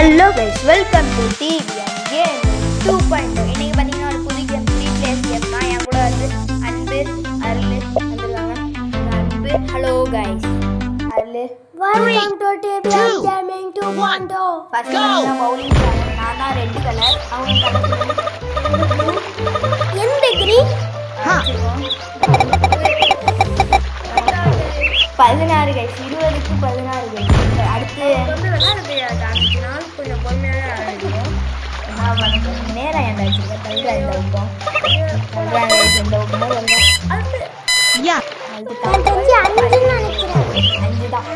Hello guys, welcome to TVM game 2.0. இன்னைக்கு பார்த்தீங்கன்னா ஒரு புது கேம், 3 பிளேயர்ஸ் கேம் தான். என் கூட வந்து அன்பு, அருள் வந்துருக்காங்க. அன்பு, hello guys. Arul, welcome to TVM gaming 2.0. First வந்து பவுலிங் பண்ணேன். நான் தான் ரெட் கலர், அவங்க கலர் எந்த கிரீன் 16 கைஸ், 20க்கு 16 கைஸ். அடுத்து வந்து விளையாடுறது காமிச்சினால் கொஞ்சம் பொறுமையாக ஆரம்பிக்கும். நான் வந்து நேரம் என்ன வச்சுருக்கேன், தவிர இந்த உப்பம் சொல்கிறாங்க இந்த உப்புமே வந்து அடுத்து அதுக்கு நான் தெரிஞ்சு 5ன்னு நினைக்கிறேன். 5 தான்,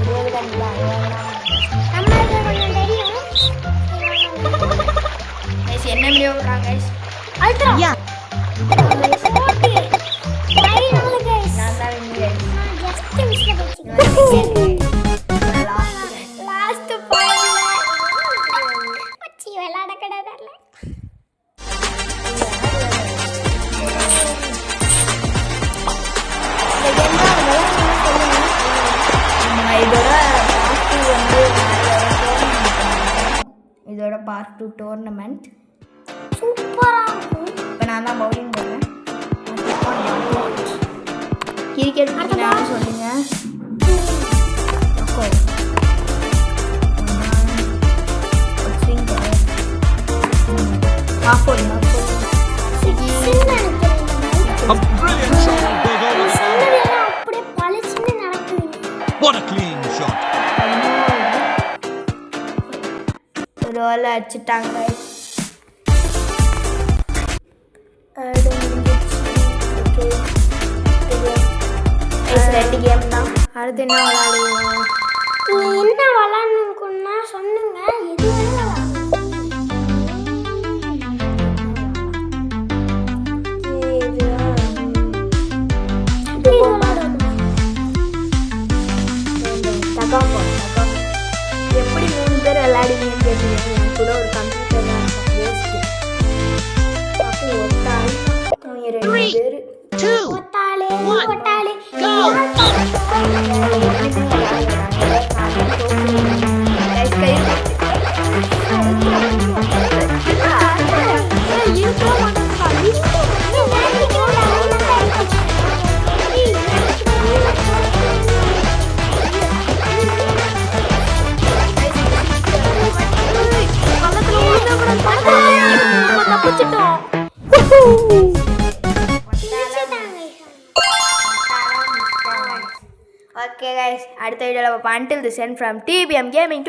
20 தான் இல்லை, நம்மளுக்கு கொஞ்சம் தெரியும். கைஸ். என்ன வீடியோ போடுறாங்க guys? Ultra okay final guys. நான் தான் வின் கைஸ். நான் ஜஸ்ட் மிஸ்ல போச்சுங்க. லாஸ்ட் ஃபைனல் மச்சி விளையாட கடறல. இந்த கேம் தான் விளையாடுன்னு சொல்லுங்க. இதோட பார்ட் 2 டோர்னமெண்ட். சூப்பரா இருக்கும். இப்போ நான் தான் பவுலிங் போடுறேன். கிரிக்கெட் பிடிக்கலாம்னு சொல்லுங்க. A brilliant shot and big over. அப்படியே பளிச்சுன்னு நடக்குது. What a clean shot. ஒரு வேலை அடிச்சுட்டாங்க. ரெண்டு கேம் தான். அடுத்து என்ன விளையாடுவோம்? என்ன விளையாடணும்னா சொன்னுங்க. எது வேணாலும் எப்படி 3 பேர் விளையாடுவீங்கன்னு கேட்டீங்க. என் கூட ஒரு கம்ப்யூட்டர் தான் இருக்கும். வேஸ்ட்டு. அப்போ ஒட்டாள் அவங்க 2 பேர் ஒட்டாளே ஒட்டாளே Okay guys, அடுத்த வீடியோவில் பார்ப்போம். Until this end from TBM Gaming to